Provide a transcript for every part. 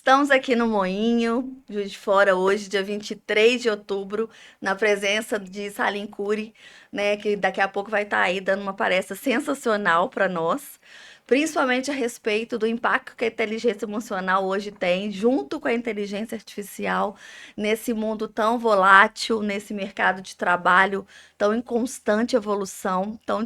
Estamos aqui no Moinho, Juiz de Fora, hoje, dia 23 de outubro, na presença de Salim Cury, né, que daqui a pouco vai estar aí dando uma palestra sensacional para nós, principalmente a respeito do impacto que a inteligência emocional hoje tem, junto com a inteligência artificial, nesse mundo tão volátil, nesse mercado de trabalho tão em constante evolução, tão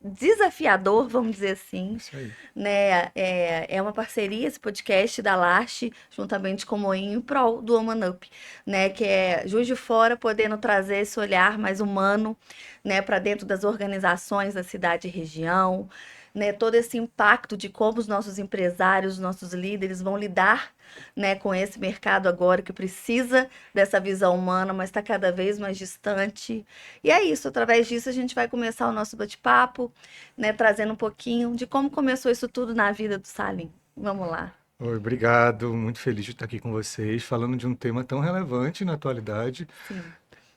desafiador, vamos dizer assim, Isso aí. né? É uma parceria esse podcast da Lache, juntamente com o Moinho, em prol do Woman Up, né? Que é Juiz de Fora podendo trazer esse olhar mais humano, né, para dentro das organizações da cidade e região, né? Todo esse impacto de como os nossos empresários, os nossos líderes vão lidar, né, com esse mercado agora que precisa dessa visão humana, mas está cada vez mais distante. E é isso, através disso a gente vai começar o nosso bate-papo, né, trazendo um pouquinho de como começou isso tudo na vida do Salim. Vamos lá. Oi, obrigado, muito feliz de estar aqui com vocês, falando de um tema tão relevante na atualidade. Sim.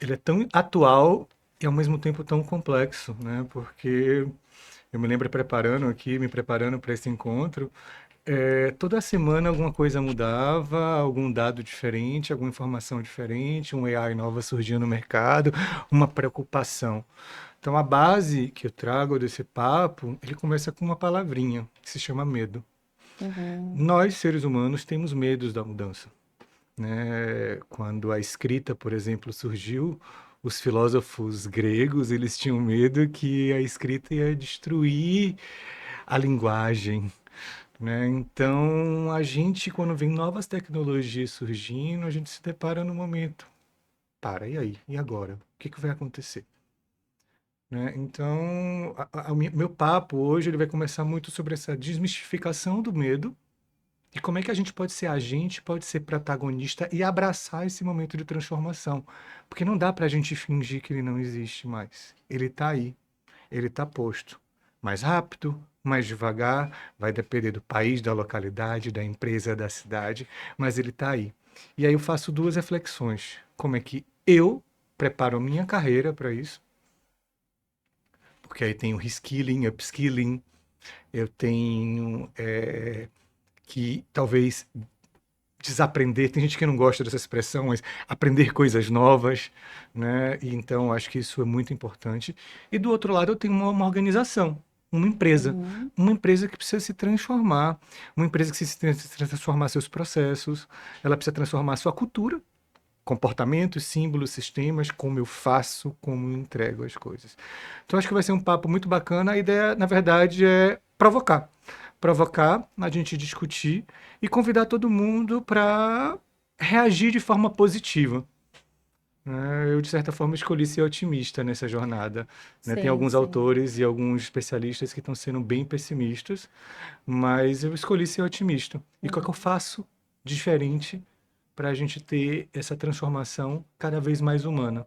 Ele é tão atual e ao mesmo tempo tão complexo, né? Porque eu me lembro preparando aqui, me preparando para esse encontro, toda semana alguma coisa mudava, algum dado diferente, alguma informação diferente, um AI nova surgia no mercado, uma preocupação. Então a base que eu trago desse papo, ele começa com uma palavrinha que se chama medo. Uhum. Nós, seres humanos, temos medos da mudança, né? Quando a escrita, por exemplo, surgiu, os filósofos gregos, eles tinham medo que a escrita ia destruir a linguagem, né? Então, a gente, quando vem novas tecnologias surgindo, a gente se depara no momento. Para, e aí? E agora? O que que vai acontecer? Né? Então, meu papo hoje ele vai começar muito sobre essa desmistificação do medo. E como é que a gente pode ser agente, pode ser protagonista e abraçar esse momento de transformação? Porque não dá para a gente fingir que ele não existe mais. Ele está aí, ele está posto. Mais rápido, mais devagar, vai depender do país, da localidade, da empresa, da cidade, mas ele está aí. E aí eu faço duas reflexões. Como é que eu preparo a minha carreira para isso? Porque aí tem o reskilling, upskilling, eu tenho que talvez desaprender, tem gente que não gosta dessa expressão, mas aprender coisas novas, né? E então acho que isso é muito importante. E do outro lado eu tenho uma organização, Uhum. uma empresa que precisa se transformar, uma empresa que precisa transformar seus processos, ela precisa transformar sua cultura, comportamentos, símbolos, sistemas, como eu faço, como eu entrego as coisas. Então acho que vai ser um papo muito bacana. A ideia, na verdade, é provocar. Provocar, a gente discutir e convidar todo mundo para reagir de forma positiva. Né? Eu, de certa forma, escolhi ser otimista nessa jornada. Né? Tem Sim, alguns sim. autores e alguns especialistas que estão sendo bem pessimistas, mas eu escolhi ser otimista. E o que é que eu Uhum. faço diferente para a gente ter essa transformação cada vez mais humana?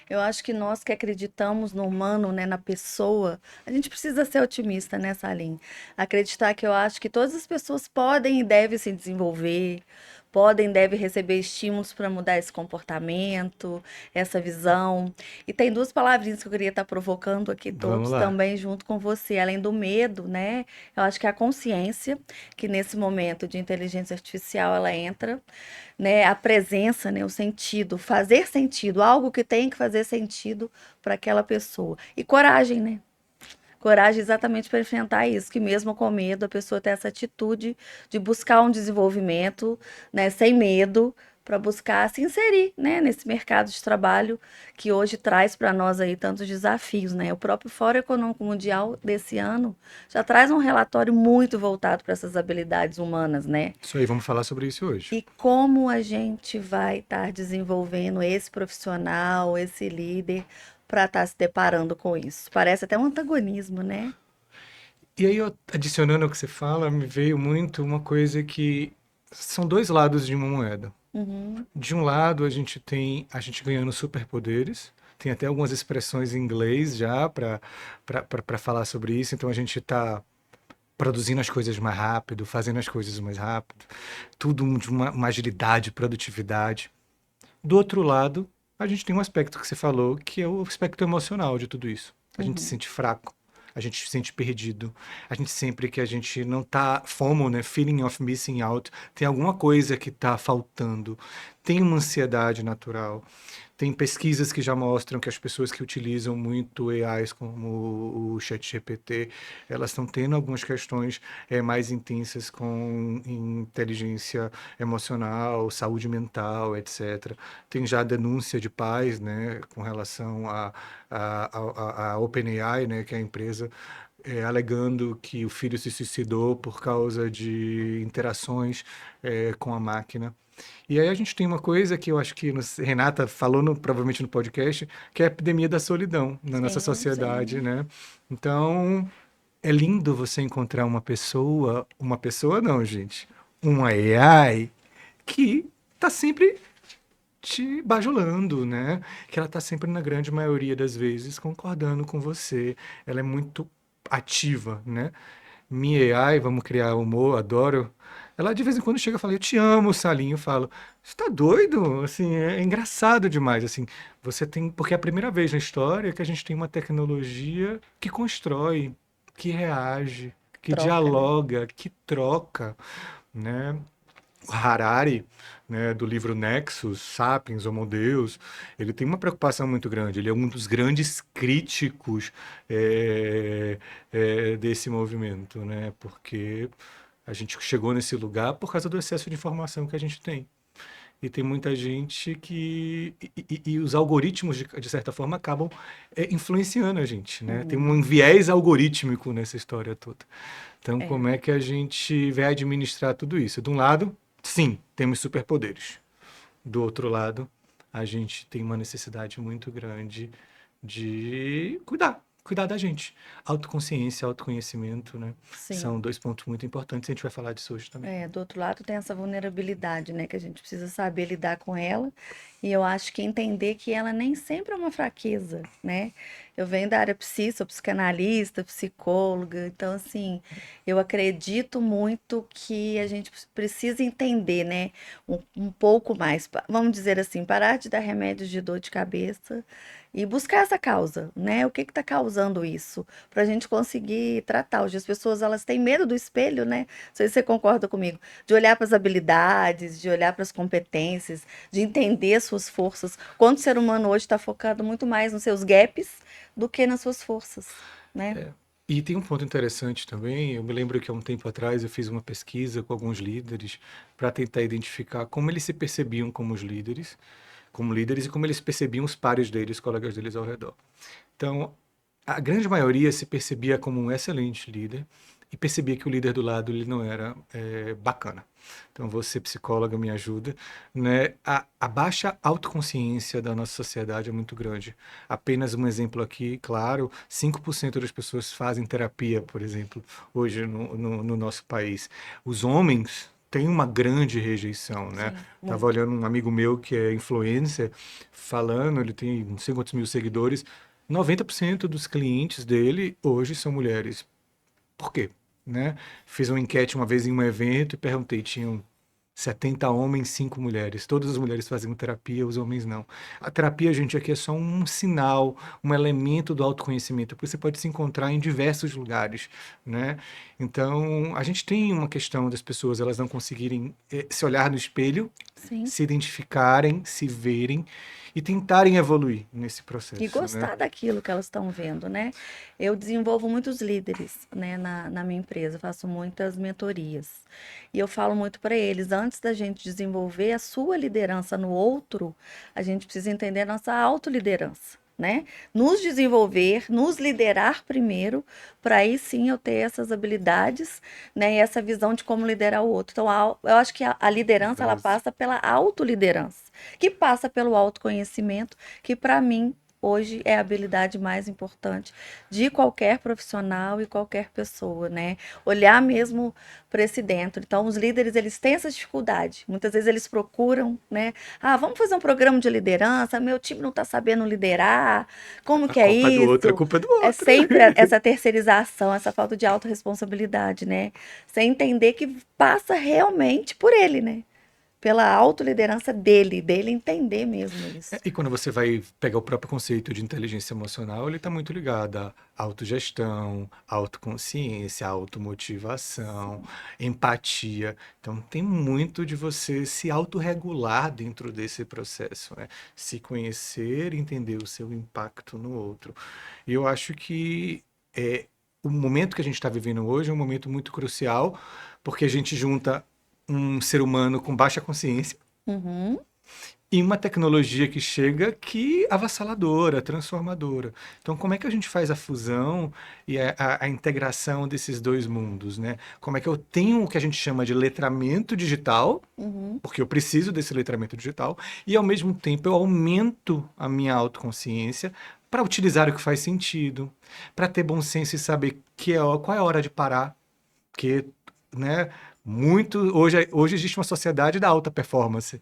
Eu acho que nós que acreditamos no humano, né, na pessoa, a gente precisa ser otimista, né, Salim? Acreditar que eu acho que todas as pessoas podem e devem se desenvolver, podem e devem receber estímulos para mudar esse comportamento, essa visão. E tem duas palavrinhas que eu queria estar provocando aqui Vamos todos lá. também junto com você, além do medo, né? Eu acho que a consciência, que nesse momento de inteligência artificial ela entra, né, a presença, né, o sentido, fazer sentido, algo que tem que fazer sentido para aquela pessoa. E coragem, né? Coragem exatamente para enfrentar isso, que mesmo com medo, a pessoa tem essa atitude de buscar um desenvolvimento, né, sem medo, para buscar se inserir, né, nesse mercado de trabalho que hoje traz para nós aí tantos desafios, né? O próprio Fórum Econômico Mundial desse ano já traz um relatório muito voltado para essas habilidades humanas, né? Isso aí, vamos falar sobre isso hoje. E como a gente vai estar desenvolvendo esse profissional, esse líder, para estar se deparando com isso? Parece até um antagonismo, né? E aí, adicionando ao que você fala, me veio muito uma coisa que são dois lados de uma moeda. Uhum, De um lado, a gente tem a gente ganhando superpoderes. Tem até algumas expressões em inglês já para falar sobre isso. Então a gente está produzindo as coisas mais rápido, fazendo as coisas mais rápido, tudo de uma agilidade, produtividade. Do outro lado, a gente tem um aspecto que você falou, que é o aspecto emocional de tudo isso. A gente se uhum, sente fraco, a gente se sente perdido. A gente sempre que a gente não tá FOMO, né? Feeling of missing out, tem alguma coisa que tá faltando. Tem uma ansiedade natural. Tem pesquisas que já mostram que as pessoas que utilizam muito AIs como o ChatGPT, elas estão tendo algumas questões mais intensas com inteligência emocional, saúde mental, etc. Tem já denúncia de pais, né, com relação a OpenAI, né, que é a empresa, alegando que o filho se suicidou por causa de interações com a máquina. E aí a gente tem uma coisa que eu acho que Renata falou provavelmente no podcast, que é a epidemia da solidão na nossa Sim, sociedade, sim. né? Então, é lindo você encontrar uma pessoa não, gente, uma AI que tá sempre te bajulando, né? Que ela tá sempre, na grande maioria das vezes, concordando com você. Ela é muito ativa, né? Minha AI, vamos criar humor, adoro. Ela de vez em quando chega e fala, eu te amo, Salinho. Eu falo, você tá doido? Assim, é engraçado demais, assim. Você tem, porque é a primeira vez na história que a gente tem uma tecnologia que constrói, que reage, que Troca, né? dialoga, que troca, né? O Harari, né, do livro Nexus, Sapiens, Homo Deus, ele tem uma preocupação muito grande. Ele é um dos grandes críticos desse movimento, né? Porque a gente chegou nesse lugar por causa do excesso de informação que a gente tem. E tem muita gente que. E os algoritmos, de certa forma, acabam influenciando a gente, né? Tem um Uhum. viés algorítmico nessa história toda. Então, É. como é que a gente vai administrar tudo isso? De um lado, sim, temos superpoderes. Do outro lado, a gente tem uma necessidade muito grande de cuidar da gente. Autoconsciência, autoconhecimento, né? Sim. São dois pontos muito importantes. A gente vai falar disso hoje também. Do outro lado tem essa vulnerabilidade, né, que a gente precisa saber lidar com ela, e eu acho que entender que ela nem sempre é uma fraqueza, né? Eu venho da área sou psicanalista, psicóloga, então assim, eu acredito muito que a gente precisa entender, né, um pouco mais, vamos dizer assim, parar de dar remédios de dor de cabeça e buscar essa causa, né? O que que tá causando isso? Para a gente conseguir tratar. Hoje as pessoas elas têm medo do espelho, né? Não sei se você concorda comigo, de olhar para as habilidades, de olhar para as competências, de entender as suas forças. Quando o ser humano hoje está focado muito mais nos seus gaps do que nas suas forças, né? E tem um ponto interessante também. Eu me lembro que há um tempo atrás eu fiz uma pesquisa com alguns líderes para tentar identificar como eles se percebiam como líderes e como eles percebiam os pares deles, os colegas deles ao redor. Então, a grande maioria se percebia como um excelente líder e percebia que o líder do lado ele não era bacana. Então, você, psicóloga, me ajuda, né? A baixa autoconsciência da nossa sociedade é muito grande. Apenas um exemplo aqui, claro, 5% das pessoas fazem terapia, por exemplo, hoje no nosso país. Os homens têm uma grande rejeição, né? Sim, Tava muito. olhando um amigo meu que é influencer, falando, ele tem não sei quantos mil seguidores, 90% dos clientes dele hoje são mulheres. Por quê? Né? Fiz uma enquete uma vez em um evento e perguntei, tinham 70 homens, 5 mulheres. Todas as mulheres faziam terapia, os homens não. A terapia, gente, aqui é só um sinal, um elemento do autoconhecimento, porque você pode se encontrar em diversos lugares, né? Então, a gente tem uma questão das pessoas, elas não conseguirem se olhar no espelho, Sim. se identificarem, se verem e tentarem evoluir nesse E processo, né? gostar daquilo que elas estão vendo, né? Eu desenvolvo muitos líderes, né, na minha empresa, faço muitas mentorias. E eu falo muito para eles, antes da gente desenvolver a sua liderança no outro, a gente precisa entender a nossa autoliderança, né? Nos desenvolver, nos liderar primeiro, para aí sim eu ter essas habilidades, né, e essa visão de como liderar o outro. Então, eu acho que a liderança ela Beleza. passa pela autoliderança, que passa pelo autoconhecimento, que para mim hoje é a habilidade mais importante de qualquer profissional e qualquer pessoa, né? Olhar mesmo para esse dentro. Então, os líderes, eles têm essa dificuldade. Muitas vezes eles procuram, né? Ah, vamos fazer um programa de liderança, meu time não está sabendo liderar, como A que é culpa é do outro, a isso? culpa é do É outro. sempre essa terceirização, essa falta de autorresponsabilidade, né? Sem entender que passa realmente por ele, né? pela autoliderança dele entender mesmo isso. E quando você vai pegar o próprio conceito de inteligência emocional, ele está muito ligado à autogestão, autoconsciência, automotivação, empatia. Então, tem muito de você se autorregular dentro desse processo, né? Se conhecer, entender o seu impacto no outro. E eu acho que o momento que a gente está vivendo hoje é um momento muito crucial, porque a gente junta um ser humano com baixa consciência Uhum, e uma tecnologia que chega que avassaladora, transformadora. Então, como é que a gente faz a fusão e a integração desses dois mundos, né? Como é que eu tenho o que a gente chama de letramento digital, uhum. porque eu preciso desse letramento digital, e ao mesmo tempo eu aumento a minha autoconsciência para utilizar o que faz sentido, para ter bom senso e saber qual é a hora de parar, porque, né, hoje existe uma sociedade da alta performance.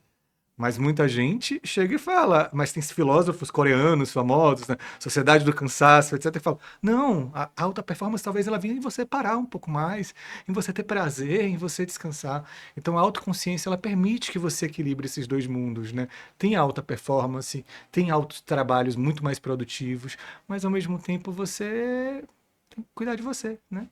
Mas muita gente chega e fala, mas tem filósofos coreanos famosos, né? Sociedade do Cansaço, etc, que falam, não, a alta performance talvez ela venha em você parar um pouco mais, em você ter prazer, em você descansar. Então a autoconsciência ela permite que você equilibre esses dois mundos, né? Tem alta performance, tem altos trabalhos muito mais produtivos, mas ao mesmo tempo você tem que cuidar de você, né?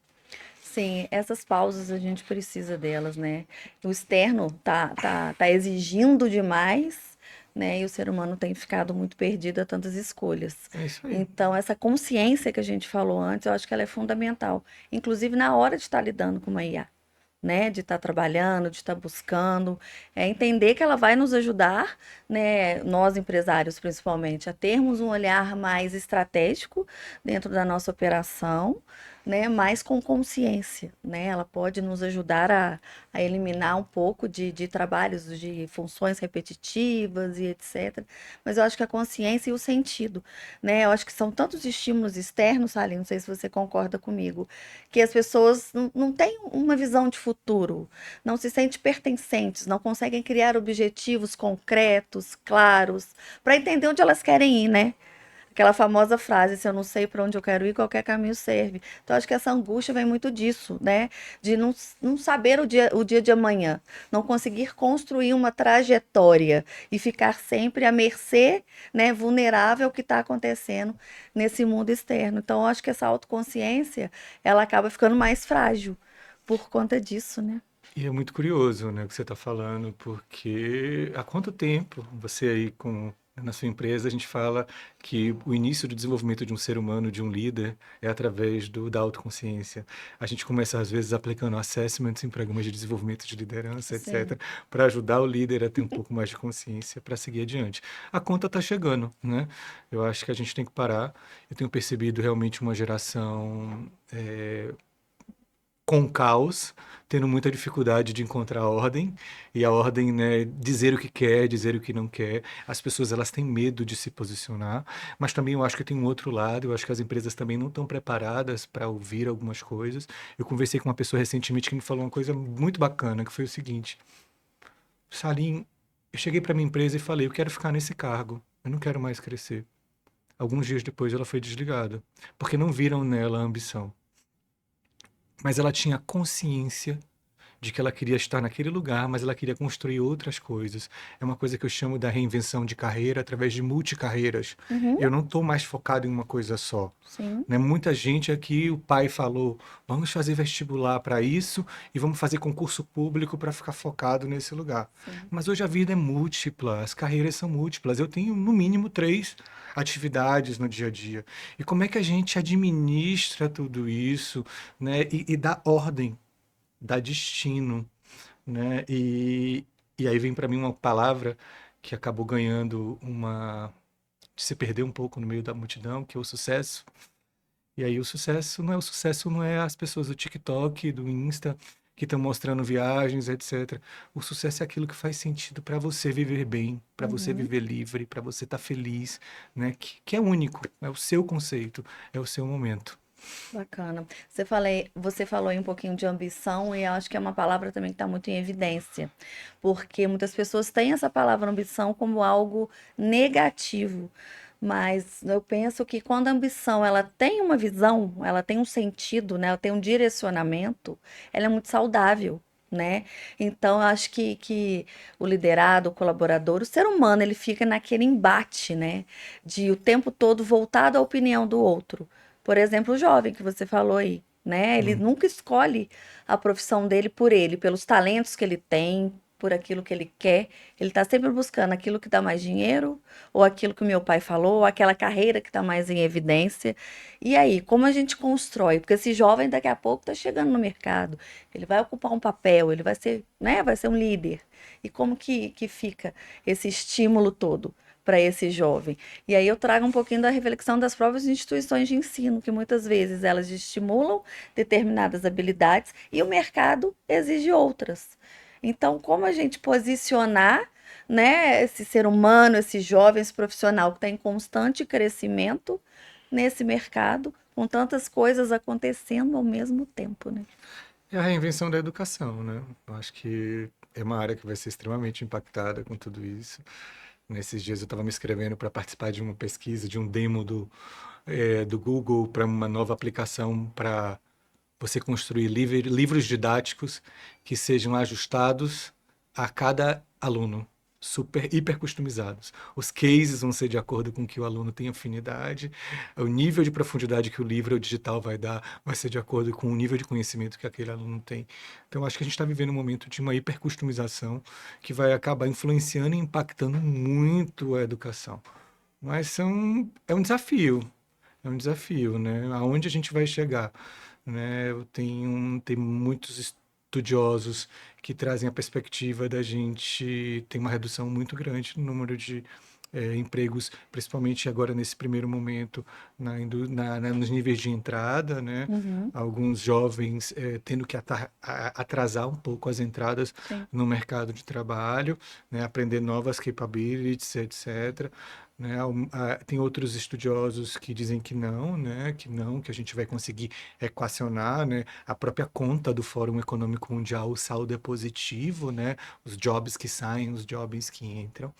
Sim, essas pausas a gente precisa delas, né? O externo tá exigindo demais, né? E o ser humano tem ficado muito perdido a tantas escolhas. É isso aí. Então, essa consciência que a gente falou antes, eu acho que ela é fundamental, inclusive na hora de estar lidando com uma IA, né? De estar trabalhando, de estar buscando, entender que ela vai nos ajudar, né? Nós empresários principalmente, a termos um olhar mais estratégico dentro da nossa operação, né? Mas com consciência, né? Ela pode nos ajudar a eliminar um pouco de trabalhos, de funções repetitivas e etc. Mas eu acho que a consciência e o sentido, né? Eu acho que são tantos estímulos externos, Sally, não sei se você concorda comigo, que as pessoas não têm uma visão de futuro, não se sentem pertencentes, não conseguem criar objetivos concretos, claros, para entender onde elas querem ir, né? Aquela famosa frase, se eu não sei para onde eu quero ir, qualquer caminho serve. Então, acho que essa angústia vem muito disso, né? De não saber o dia de amanhã, não conseguir construir uma trajetória e ficar sempre à mercê, né, vulnerável ao que está acontecendo nesse mundo externo. Então, acho que essa autoconsciência, ela acaba ficando mais frágil por conta disso, né? E é muito curioso, né, o que você está falando, porque há quanto tempo você aí na sua empresa a gente fala que o início do desenvolvimento de um ser humano, de um líder, é através da autoconsciência. A gente começa às vezes aplicando assessments em programas de desenvolvimento de liderança, Sim. etc, para ajudar o líder a ter um pouco mais de consciência para seguir adiante. A conta está chegando, né? Eu acho que a gente tem que parar. Eu tenho percebido realmente uma geração com caos, tendo muita dificuldade de encontrar a ordem, e a ordem, né, dizer o que quer, dizer o que não quer. As pessoas, elas têm medo de se posicionar, mas também eu acho que tem um outro lado, eu acho que as empresas também não estão preparadas para ouvir algumas coisas. Eu conversei com uma pessoa recentemente que me falou uma coisa muito bacana, que foi o seguinte: Salim, eu cheguei para minha empresa e falei, eu quero ficar nesse cargo, eu não quero mais crescer. Alguns dias depois ela foi desligada, porque não viram nela a ambição. Mas ela tinha consciência de que ela queria estar naquele lugar, mas ela queria construir outras coisas. É uma coisa que eu chamo da reinvenção de carreira através de multicarreiras. Uhum, Eu não estou mais focado em uma coisa só. sim, Né? Muita gente aqui, o pai falou, vamos fazer vestibular para isso e vamos fazer concurso público para ficar focado nesse lugar. sim. Mas hoje a vida é múltipla, as carreiras são múltiplas. Eu tenho no mínimo 3 atividades no dia a dia. E como é que a gente administra tudo isso, né? E dá ordem, dá destino, né? E aí vem para mim uma palavra que acabou ganhando de se perder um pouco no meio da multidão, que é o sucesso. E aí o sucesso não é as pessoas do TikTok, do Insta, que estão mostrando viagens, etc. O sucesso é aquilo que faz sentido para você viver bem, para você Uhum. viver livre, para você estar feliz, né? Que é único, é o seu conceito, é o seu momento. Bacana. Você falou aí um pouquinho de ambição e eu acho que é uma palavra também que está muito em evidência, porque muitas pessoas têm essa palavra ambição como algo negativo, mas eu penso que quando a ambição ela tem uma visão, ela tem um sentido, né, ela tem um direcionamento, ela é muito saudável. né? Então, eu acho que o liderado, o colaborador, o ser humano, ele fica naquele embate, né? De o tempo todo voltado à opinião do outro. Por exemplo, o jovem que você falou aí, né? Ele Hum. nunca escolhe a profissão dele por ele, pelos talentos que ele tem, por aquilo que ele quer. Ele está sempre buscando aquilo que dá mais dinheiro, ou aquilo que o meu pai falou, ou aquela carreira que está mais em evidência. E aí, como a gente constrói? Porque esse jovem daqui a pouco está chegando no mercado. Ele vai ocupar um papel, ele vai ser, né, vai ser um líder. E como que fica esse estímulo todo para esse jovem? E aí eu trago um pouquinho da reflexão das próprias instituições de ensino, que muitas vezes elas estimulam determinadas habilidades e o mercado exige outras. Então, como a gente posicionar, né, esse ser humano, esse jovem, esse profissional que está em constante crescimento nesse mercado, com tantas coisas acontecendo ao mesmo tempo, né? É a reinvenção da educação, né? Eu acho que é uma área que vai ser extremamente impactada com tudo isso. Nesses dias eu estava me inscrevendo para participar de uma pesquisa, de um demo do Google para uma nova aplicação para você construir livros didáticos que sejam ajustados a cada aluno, super, hiper customizados. Os cases vão ser de acordo com o que o aluno tem afinidade, o nível de profundidade que o livro digital vai dar vai ser de acordo com o nível de conhecimento que aquele aluno tem. Então, acho que a gente está vivendo um momento de uma hiper customização que vai acabar influenciando e impactando muito a educação. Mas é um desafio. É um desafio, né? Aonde a gente vai chegar, né? Tem muitos estudiosos que trazem a perspectiva da gente ter uma redução muito grande no número de empregos, principalmente agora nesse primeiro momento nos níveis de entrada, né? Uhum, Alguns jovens tendo que atrasar um pouco as entradas sim. no mercado de trabalho, né? Aprender novas capabilities, etc. Né? Tem outros estudiosos que dizem que não, né? Que não, que a gente vai conseguir equacionar, né? A própria conta do Fórum Econômico Mundial, o saldo é positivo, né? Os jobs que saem, os jobs que entram.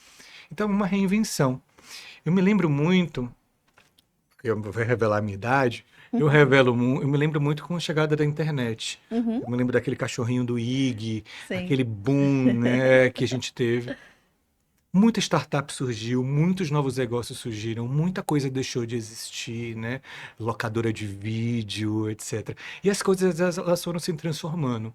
Então, é uma reinvenção. Eu me lembro muito, eu vou revelar a minha idade, eu me lembro muito com a chegada da internet. Uhum, Eu me lembro daquele cachorrinho do Ig, sim. aquele boom, né, que a gente teve. Muita startup surgiu, muitos novos negócios surgiram, muita coisa deixou de existir, né? Locadora de vídeo, etc. E as coisas elas foram se transformando.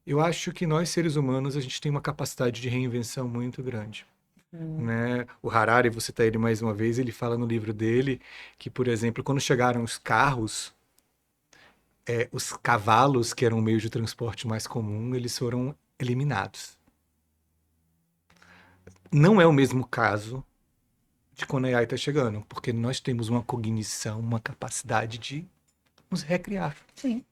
Eu acho que nós, seres humanos, a gente tem uma capacidade de reinvenção muito grande, Hum, né? O Harari, vou citar ele mais uma vez, ele fala no livro dele que, por exemplo, quando chegaram os carros, os cavalos, que eram o meio de transporte mais comum, eles foram eliminados. Não é o mesmo caso de quando a AI está chegando, porque nós temos uma cognição, uma capacidade de nos recriar. sim,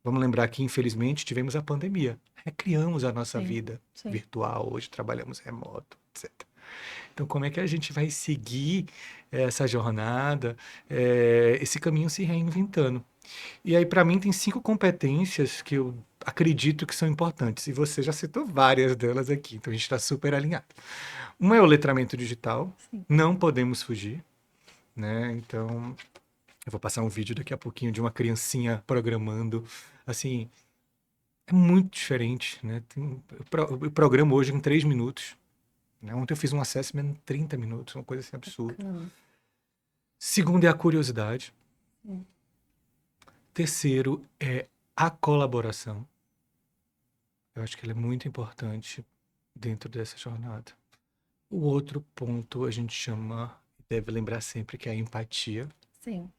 Vamos lembrar que, infelizmente, tivemos a pandemia. Recriamos a nossa sim, vida sim. virtual, hoje trabalhamos remoto, etc. Então, como é que a gente vai seguir essa jornada, esse caminho se reinventando? E aí, para mim, tem 5 competências que eu acredito que são importantes. E você já citou várias delas aqui, então a gente está super alinhado. Uma é o letramento digital, Sim. não podemos fugir, né? Então, eu vou passar um vídeo daqui a pouquinho de uma criancinha programando. Assim, é muito diferente, né? Eu programo hoje em 3 minutos. Né? Ontem eu fiz um assessment em 30 minutos, uma coisa assim absurda. Bacana. Segundo é a curiosidade. Sim. Terceiro é a colaboração. Eu acho que ela é muito importante dentro dessa jornada. O outro ponto a gente chama, deve lembrar sempre, que é a empatia. Sim.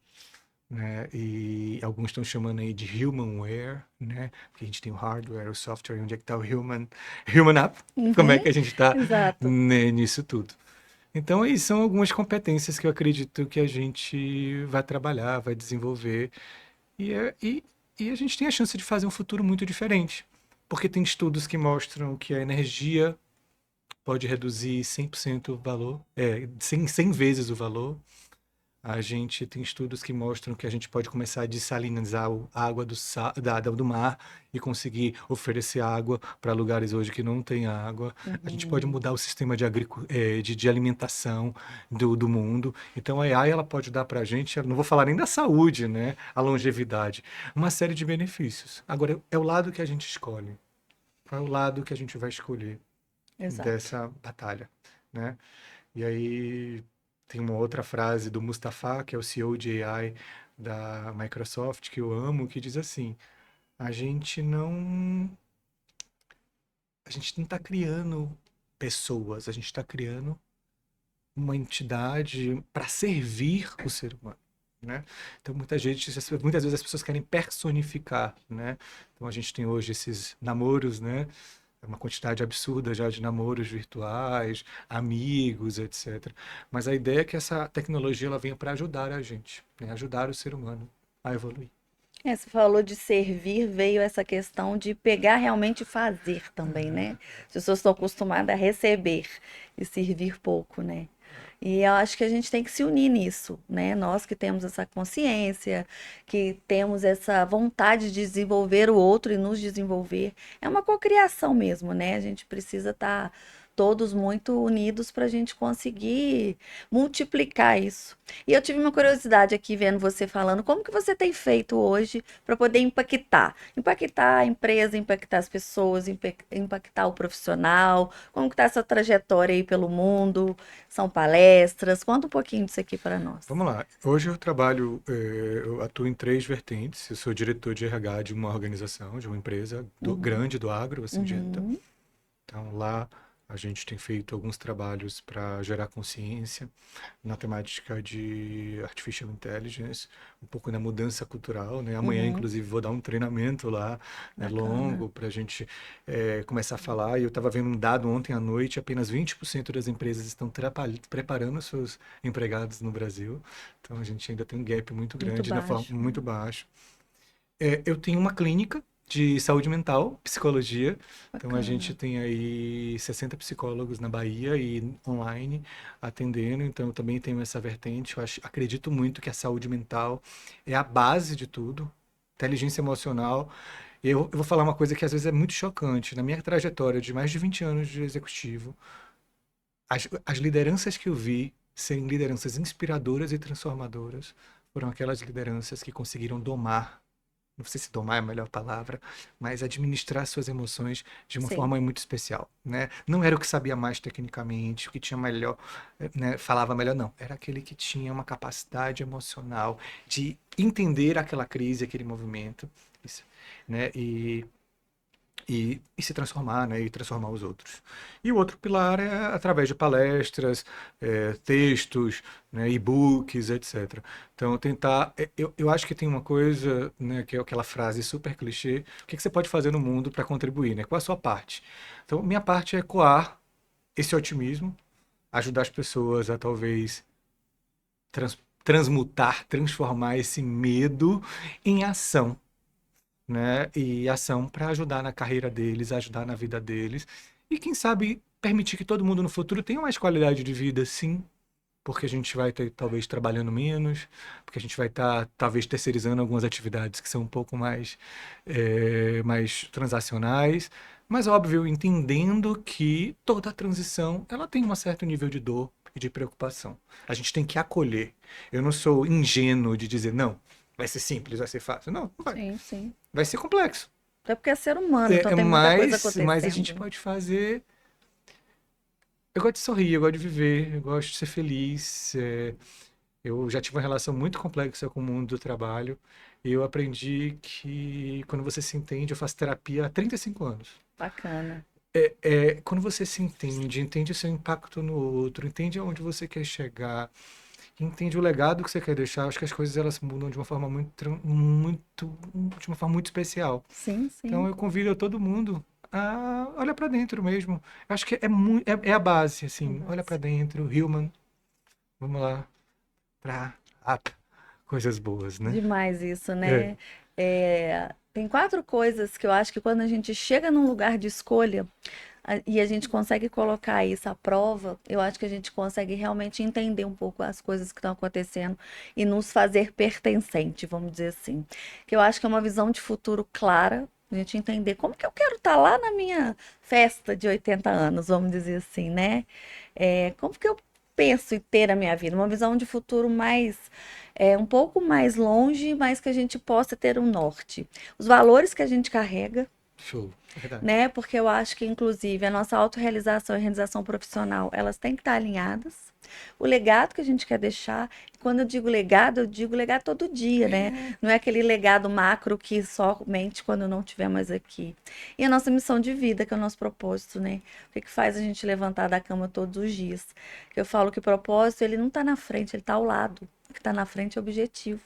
Né? E alguns estão chamando aí de humanware, né? Porque a gente tem o hardware, o software, onde é que está o human up? Como é Uhum, que a gente está exato. nisso tudo? Então, aí são algumas competências que eu acredito que a gente vai trabalhar, vai desenvolver, e, e a gente tem a chance de fazer um futuro muito diferente. Porque tem estudos que mostram que a energia pode reduzir 100% o valor, 100 vezes o valor. A gente tem estudos que mostram que a gente pode começar a dessalinizar a água do mar e conseguir oferecer água para lugares hoje que não tem água. A gente pode Uhum. mudar o sistema de alimentação do mundo. Então a AI ela pode dar para a gente, eu não vou falar nem da saúde, né? A longevidade, uma série de benefícios. Agora, é o lado que a gente escolhe. qual é o lado que a gente vai escolher Exato. dessa batalha, né? E aí tem uma outra frase do Mustafa, que é o CEO de AI da Microsoft, que eu amo, que diz assim: a gente não, a gente não está criando pessoas, a gente está criando uma entidade para servir o ser humano, né? Então muitas vezes as pessoas querem personificar, né? Então a gente tem hoje esses namoros, né? É uma quantidade absurda já de namoros virtuais, amigos, etc. Mas a ideia é que essa tecnologia ela venha para ajudar a gente, né? Ajudar o ser humano a evoluir. Você falou de servir, veio essa questão de pegar realmente e fazer também, né? As pessoas estão acostumadas a receber e servir pouco, né? E eu acho que a gente tem que se unir nisso, né? Nós que temos essa consciência, que temos essa vontade de desenvolver o outro e nos desenvolver. É uma cocriação mesmo, né? A gente precisa estar todos muito unidos para a gente conseguir multiplicar isso. E eu tive uma curiosidade aqui vendo você falando, como que você tem feito hoje para poder impactar? Impactar a empresa, impactar as pessoas, impactar o profissional. Como que está essa trajetória aí pelo mundo? São palestras? Conta um pouquinho disso aqui para nós. Vamos lá. Hoje eu trabalho, eu atuo em três vertentes. Eu sou diretor de RH de uma organização, de uma empresa Uhum, grande do agro, assim, uhum, então lá a gente tem feito alguns trabalhos para gerar consciência na temática de artificial intelligence, um pouco na mudança cultural, né? Amanhã, uhum, inclusive, vou dar um treinamento lá, né, bacana. longo, para a gente começar a falar. E eu estava vendo um dado ontem à noite, apenas 20% das empresas estão preparando seus empregados no Brasil. Então, a gente ainda tem um gap muito Muito grande, na forma, baixo, muito né? baixo. Eu tenho uma clínica de saúde mental, psicologia. Então a gente Bacana. tem aí 60 psicólogos na Bahia e online atendendo. Então eu também tenho essa vertente. Acredito muito que a saúde mental é a base de tudo. Inteligência emocional. Eu vou falar uma coisa que às vezes é muito chocante. Na minha trajetória de mais de 20 anos de executivo, as lideranças que eu vi serem lideranças inspiradoras e transformadoras foram aquelas lideranças que conseguiram domar, não sei se domar é a melhor palavra, mas administrar suas emoções de uma Sim, forma muito especial, né? Não era o que sabia mais tecnicamente, o que tinha melhor, né, falava melhor, não. Era aquele que tinha uma capacidade emocional de entender aquela crise, aquele movimento, isso, né? E se transformar, né? E transformar os outros. E o outro pilar é através de palestras, textos, né? E-books, etc. Então, tentar. Eu acho que tem uma coisa, né? Que é aquela frase super clichê. O que que você pode fazer no mundo para contribuir, né? Qual a sua parte? Então, minha parte é coar esse otimismo, ajudar as pessoas a talvez transmutar, transformar esse medo em ação, né? E ação para ajudar na carreira deles, ajudar na vida deles. E quem sabe permitir que todo mundo no futuro tenha mais qualidade de vida, sim. Porque a gente vai estar talvez trabalhando menos, porque a gente vai estar talvez terceirizando algumas atividades que são um pouco mais transacionais. Mas óbvio, entendendo que toda transição ela tem um certo nível de dor e de preocupação. A gente tem que acolher. Eu não sou ingênuo de dizer, não, vai ser simples, vai ser fácil. Não, não vai. sim, sim. Vai ser complexo. Até porque é ser humano, então tem muita coisa Mas a gente acontecendo. pode fazer. Eu gosto de sorrir, eu gosto de viver, eu gosto de ser feliz. Eu já tive uma relação muito complexa com o mundo do trabalho e eu aprendi que quando você se entende, eu faço terapia há 35 anos. Bacana. Quando você se entende, entende o seu impacto no outro, entende aonde você quer chegar, entende o legado que você quer deixar, acho que as coisas elas mudam de uma forma de uma forma muito especial. Sim, Então sim. eu convido todo mundo a olhar para dentro mesmo. Eu acho que é a base, A assim, olha para base. dentro, human, vamos lá, para coisas boas, né? Demais isso, É, né? Tem quatro coisas que eu acho que quando a gente chega num lugar de escolha e a gente consegue colocar isso à prova, eu acho que a gente consegue realmente entender um pouco as coisas que estão acontecendo e nos fazer pertencente, vamos dizer assim. Que eu acho que é uma visão de futuro clara, a gente entender como que eu quero estar lá na minha festa de 80 anos, vamos dizer assim, né? Como que eu penso em ter a minha vida, uma visão de futuro mais um pouco mais longe, mas que a gente possa ter um norte. Os valores que a gente carrega, Show. Verdade. né? Porque eu acho que, inclusive, a nossa autorrealização e realização profissional, elas têm que estar alinhadas. O legado que a gente quer deixar, quando eu digo legado todo dia, né? Não é aquele legado macro que somente quando eu não estiver mais aqui. E a nossa missão de vida, que é o nosso propósito, né? O que que faz a gente levantar da cama todos os dias? Eu falo que o propósito, ele não está na frente, ele está ao lado. O que está na frente é o objetivo.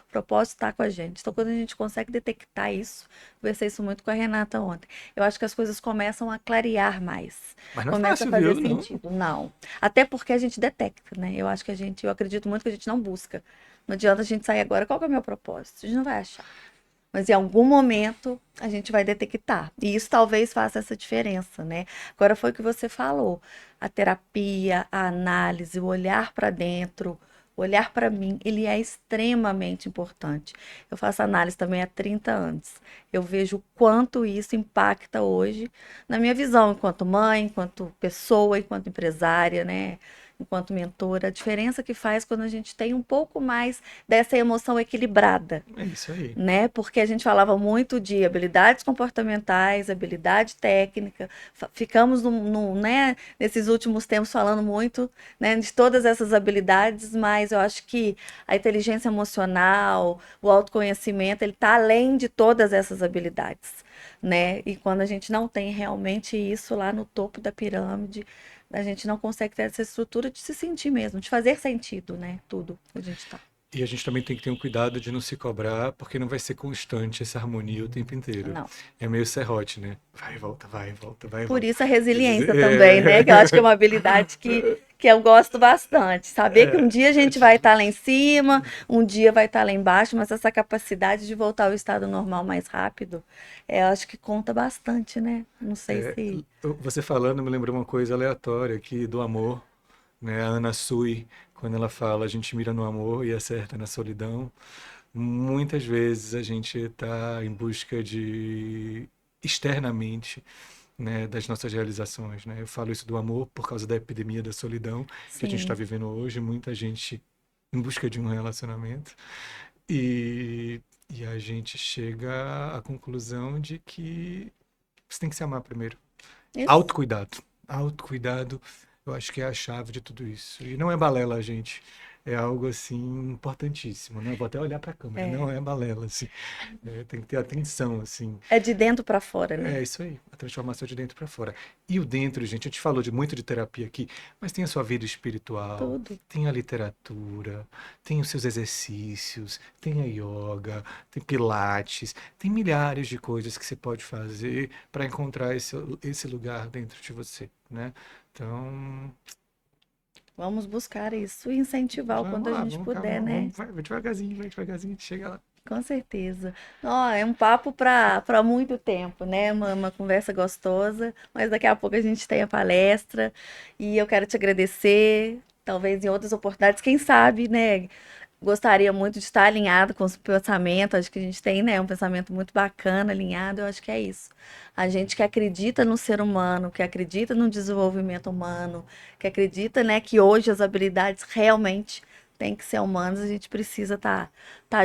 O propósito está com a gente. Então, quando a gente consegue detectar isso, conversei isso muito com a Renata ontem. Eu acho que as coisas começam a clarear mais. Mas não é Começa a fácil, fazer viu? Não. sentido. Não. Até porque a gente detecta, né? Eu acho que eu acredito muito que a gente não busca. Não adianta a gente sair agora, qual que é o meu propósito? A gente não vai achar. Mas em algum momento a gente vai detectar. E isso talvez faça essa diferença, né? Agora foi o que você falou. A terapia, a análise, o olhar para dentro, o olhar para mim, ele é extremamente importante. Eu faço análise também há 30 anos. Eu vejo o quanto isso impacta hoje na minha visão enquanto mãe, enquanto pessoa, enquanto empresária, né? Enquanto mentora, a diferença que faz quando a gente tem um pouco mais dessa emoção equilibrada, É isso aí. né? Porque a gente falava muito de habilidades comportamentais, habilidade técnica. Ficamos né, nesses últimos tempos falando muito, né, de todas essas habilidades, mas eu acho que a inteligência emocional, o autoconhecimento, ele está além de todas essas habilidades, né? E quando a gente não tem realmente isso lá no topo da pirâmide, a gente não consegue ter essa estrutura de se sentir mesmo, de fazer sentido, né? Tudo que a gente está. E a gente também tem que ter um cuidado de não se cobrar, porque não vai ser constante essa harmonia o tempo inteiro. Não. É meio serrote, né? Vai e volta, vai e volta, vai e Por volta. isso a resiliência também, né? Que eu acho que é É... uma habilidade que eu gosto bastante. Saber que um dia a gente vai estar lá em cima, um dia vai estar lá embaixo, mas essa capacidade de voltar ao estado normal mais rápido, eu acho que conta bastante, né? Não sei É, se. você falando me lembrou uma coisa aleatória aqui do amor, né? A Ana Sui, quando ela fala, a gente mira no amor e acerta na solidão. Muitas vezes a gente está em busca de externamente, né, das nossas realizações, né? Eu falo isso do amor por causa da epidemia da solidão que a gente está Sim, vivendo hoje, muita gente em busca de um relacionamento e, e a gente chega à conclusão de que você tem que se amar primeiro. isso. Autocuidado. Autocuidado, eu acho que é a chave de tudo isso. E não é balela, gente. É algo assim importantíssimo, né? Eu vou até olhar para a câmera. É, Não é balela, assim. É, tem que ter atenção, assim. é de dentro para fora, né? É isso aí, a transformação de dentro para fora. E o dentro, gente, a gente falou de muito de terapia aqui, mas tem a sua vida espiritual, Tudo. tem a literatura, tem os seus exercícios, tem a yoga, tem pilates, tem milhares de coisas que você pode fazer para encontrar esse lugar dentro de você, né? Então, Vamos buscar isso e incentivar o vamos quanto a lá, gente vamos, puder, calma, né? vamos, vai devagarzinho, a gente chega lá. Com certeza. Ó, é um papo para muito tempo, né? Uma conversa gostosa, mas daqui a pouco a gente tem a palestra e eu quero te agradecer. Talvez em outras oportunidades, quem sabe, né? Gostaria muito de estar alinhado com o pensamento. Acho que a gente tem, né, um pensamento muito bacana, alinhado. Eu acho que é isso. A gente que acredita no ser humano, que acredita no desenvolvimento humano, que acredita, né, que hoje as habilidades realmente têm que ser humanas, a gente precisa estar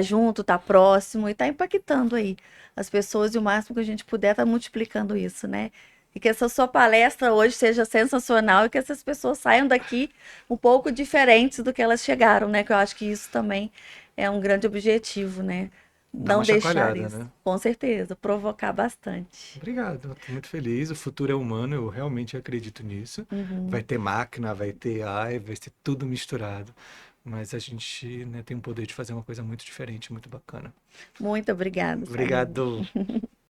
junto, estar próximo e estar impactando aí as pessoas e o máximo que a gente puder estar multiplicando isso, né? E que essa sua palestra hoje seja sensacional e que essas pessoas saiam daqui um pouco diferentes do que elas chegaram, né? Que eu acho que isso também é um grande objetivo, né? Dá Não uma deixar chacoalhada, isso, né? com certeza, provocar bastante. Obrigado, eu tô muito feliz. O futuro é humano, eu realmente acredito nisso. Vai Uhum. ter máquina, vai ter AI, vai ser tudo misturado. Mas a gente, né, tem o poder de fazer uma coisa muito diferente, muito bacana. Muito obrigada, Samir. Obrigado.